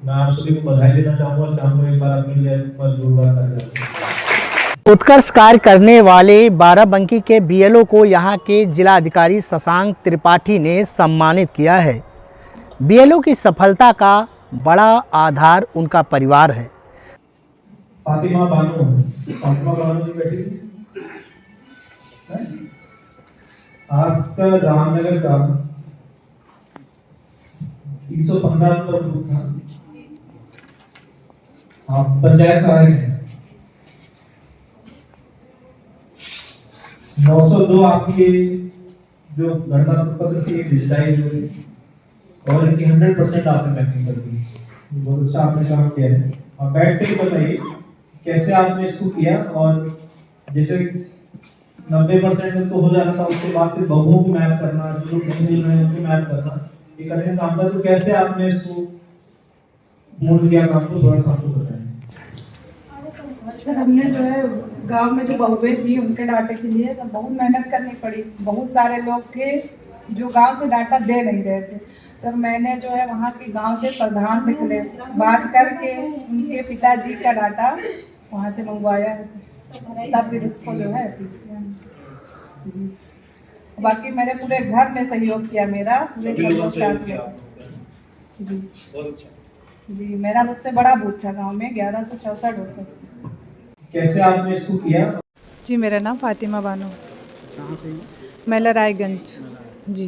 मैं आप सभी को बधाई देना चाहूँगा और चाहूँगा एक बार अपनी जय पर जोरदार तालियां बजाएं। उत्कर्ष कार्य करने वाले बाराबंकी के बीएलओ को यहाँ के जिला अधिकारी शशांक त्रिपाठी ने सम्मानित किया है। बीएलओ की सफलता का बड़ा आधार उनका परिवार है। फातिमा बानो जी बैठी हैं? आपका रामनगर का 315 नंबर बूथ था, आप पंचायत सहायक हैं। 902 आपकी जो गणना पत्र थी डिजिटाइज हुई और इनकी 100% आपने मैपिंग कर दी। बहुत अच्छा आपने काम किया है। आप बैठ के बताइए कैसे आपने इसको किया और जैसे 90% तो हो जाना था, उसके बाद फिर बहुओं को मैप करना, जो लोग नहीं मिल रहे हैं उनको मैप करना, ये कठिन काम था। तो कैसे आपने इसको पूर्ण किया काम को थोड़ा सा आपको बताएं। सर हमने जो है गांव में जो बहुएं थी उनके डाटा के लिए सब बहुत मेहनत करनी पड़ी। बहुत सारे लोग थे जो गांव से डाटा दे नहीं रहे थे। तो मैंने जो है वहाँ के गांव से प्रधान से बात करके उनके पिताजी का डाटा वहाँ से मंगवाया है, तब फिर उसको जो है जी। बाकी मेरे पूरे घर ने सहयोग किया, मेरा पूरे सब लोग साथ किया जी। जी मेरा सबसे बड़ा बूथ था गांव में, 1164 होता। कैसे आपने इसको किया? जी मेरा नाम फातिमा बानो। कहाँ से हैं? मैला रायगंज जी।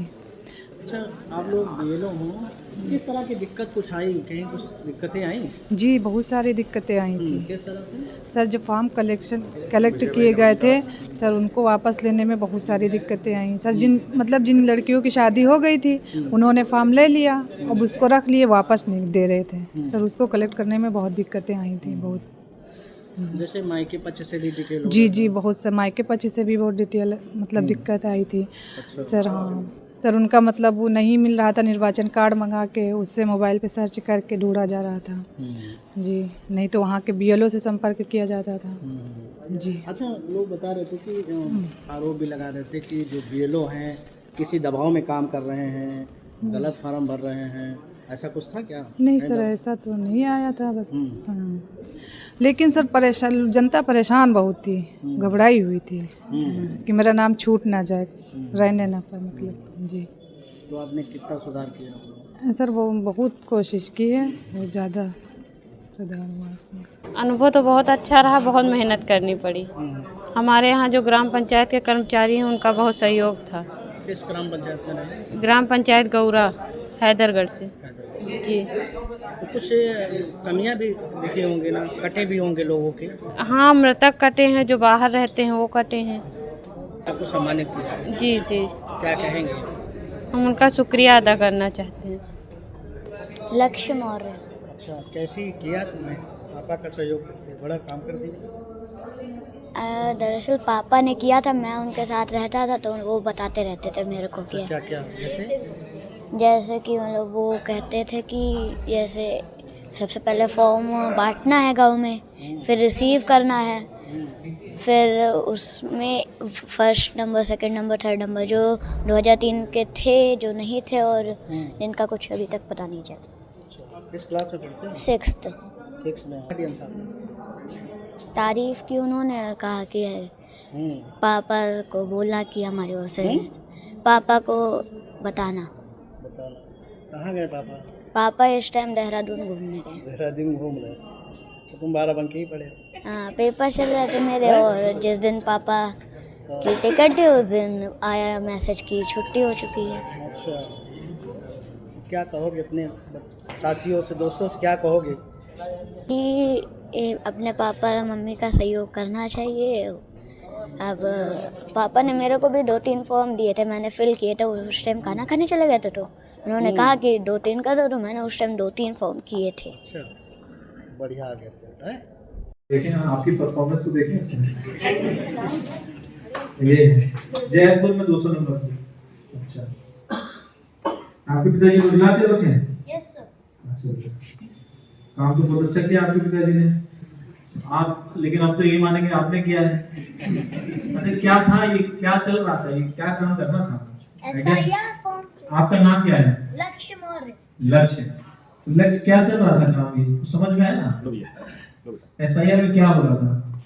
अच्छा, आप लोग बीएलओ हो, किस तरह की दिक्कत कुछ आई? कहीं कुछ दिक्कतें आई? जी बहुत सारी दिक्कतें आई थी किस तरह से? सर। जब फॉर्म कलेक्ट किए गए थे सर, उनको वापस लेने में बहुत सारी दिक्कतें आई सर। जिन लड़कियों की शादी हो गई थी उन्होंने फॉर्म ले लिया, अब उसको रख लिए, वापस नहीं दे रहे थे सर। उसको कलेक्ट करने में बहुत दिक्कतें आई थी बहुत। जैसे मायके पक्ष से भी डिटेल जी बहुत सर, मायके पक्ष से भी बहुत डिटेल मतलब दिक्कत आई थी। अच्छा। सर हाँ सर, उनका मतलब वो नहीं मिल रहा था, निर्वाचन कार्ड मंगा के उससे मोबाइल पे सर्च करके ढूंढा जा रहा था जी। नहीं तो वहाँ के बीएलओ से संपर्क किया जाता था जी। अच्छा, लोग बता रहे थे कि आरोप भी लगा रहे थे कि जो बीएलओ हैं किसी दबाव में काम कर रहे हैं, गलत फार्म भर रहे हैं, ऐसा कुछ था क्या? नहीं सर, ऐसा तो नहीं आया था बस हाँ। लेकिन सर जनता परेशान बहुत थी, घबराई हुई थी कि मेरा नाम छूट ना जाए, रहने ना पाए मतलब जी। तो आपने कितना सुधार किया? सर वो बहुत कोशिश की है, बहुत ज़्यादा सुधार हुआ उसमें। अनुभव तो बहुत अच्छा रहा, बहुत मेहनत करनी पड़ी। हमारे यहाँ जो ग्राम पंचायत के कर्मचारी हैं उनका बहुत सहयोग था। किस ग्राम पंचायत में रहे? ग्राम पंचायत गौरा, हैदरगढ़ से जी। तो कुछ कमियां भी दिखे होंगे ना, कटे भी होंगे लोगों के? हाँ, मृतक कटे हैं, जो बाहर रहते हैं वो कटे हैं। आपको सम्मानित किया? जी जी। क्या कहेंगे? हम उनका शुक्रिया अदा करना चाहते हैं। लक्ष्य मौर्य। अच्छा, कैसे किया तुमने? पापा का सहयोग बड़ा काम कर दिया? दरअसल पापा ने किया था, मैं उनके साथ रहता था तो वो बताते रहते थे मेरे को किया। क्या क्या? जैसे कि मतलब वो कहते थे कि जैसे सबसे पहले फॉर्म बांटना है गांव में, फिर रिसीव करना है, फिर उसमें first number, second number, third number जो 2003 के थे, जो नहीं थे और जिनका कुछ अभी तक पता नहीं चला। किस क्लास में पढ़ते हैं? 6th में। तारीफ की उन्होंने, कहा कि पापा को बोलना कि हमारी ओर से पापा को बताना। कहाँ गए पापा? पापा इस टाइम देहरादून घूमने गए। देहरादून घूम रहे? तो तुम बाराबंकी ही पढ़े? हाँ, पेपर चल रहे थे मेरे और जिस दिन पापा की टिकट थी उस दिन आया मैसेज की छुट्टी हो चुकी है। अच्छा, क्या कहोगे अपने साथियों से, दोस्तों से क्या कहोगे? कि अपने पापा और मम्मी का सहयोग करना चाहिए। अब पापा ने मेरे को भी 2-3 फॉर्म दिए थे, मैंने फिल किए थे। उस टाइम खाना खाने चले गए थे तो उन्होंने कहा कि 2-3 कर दो, तो मैंने उस टाइम 2-3 फॉर्म किए थे। अच्छा, बढ़िया आ गया है। देखें आपकी परफॉर्मेंस तो देखें इसमें। ये जयपुर में 200 नंबर। अच्छा, आपके पिताजी रोजगार से रखे हैं? Yes sir. अच्छा, काम तो बहुत अच्छा किया आपके पिताजी ने। आप लेकिन अब तो ये मानेंगे आपने किया है। अच्छा, क्या था ये, क्या चल रहा था, ये क्या काम करना था? SIR form. आपका नाम क्या है? लक्ष्य मौर्य। लक्ष्य। लक्ष्य क्या चल रहा था काम, ये समझ में आया? SIR में क्या हो रहा था?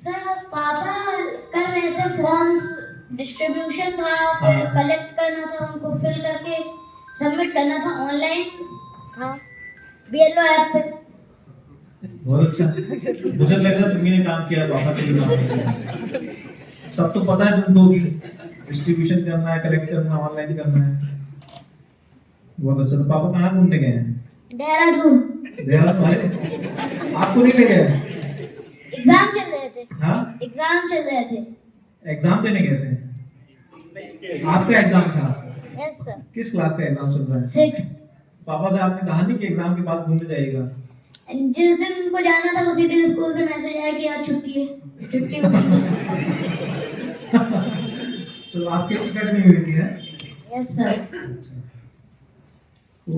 सर पापा कर रहे थे फॉर्म्स, डिस्ट्रीब्यूशन था, फिर कलेक्ट करना था, उनको फिल करके सबमिट करना था, ऑनलाइन था BLO ऐप पे। बहुत अच्छा, मुझे लग रहा तुमने काम किया, पापा के लिए काम किया। सब तो पता है तुमको कि डिस्ट्रीब्यूशन करना है, कलेक्ट करना, ऑनलाइन करना है। बहुत अच्छा। तो पापा कहाँ घूमने गए हैं? देहरादून। देहरादून? अरे आपको नहीं ले गए? एग्जाम चल रहे थे। हाँ, एग्जाम चल रहे थे। एग्जाम देने गए थे? आपका एग्जाम था? Yes sir. किस क्लास का एग्जाम चल रहा है? 6th। पापा से आपने कहा नहीं कि एग्जाम के बाद घूमने जाइएगा? जिस दिन उनको जाना था उसी दिन स्कूल से मैसेज आया कि आज छुट्टी है, छुट्टी होगी। तो आपकी टिकट नहीं हुई थी है? Yes sir. तो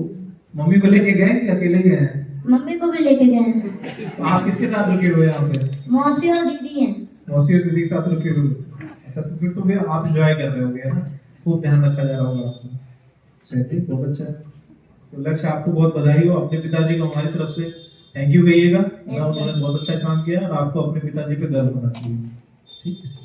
मम्मी को लेके गए कि अकेले ही गए? मम्मी को भी लेके गए हैं। तो आप किसके साथ रुके हुए यहाँ पे? मौसी और दीदी हैं। मौसी और दीदी के साथ रुके हुए? अच्छा, तो फिर तो भी आप एंजॉय कर रहे होगे, है ना? खूब ध्यान रखा जा रहा होगा आपको। सही, बहुत अच्छा है। तो लक्ष्य, आपको बहुत बधाई हो। अपने पिताजी को हमारी तरफ से थैंक यू कहिएगा। उन्होंने बहुत अच्छा काम किया और आपको अपने पिताजी पे गर्व होना चाहिए। ठीक है।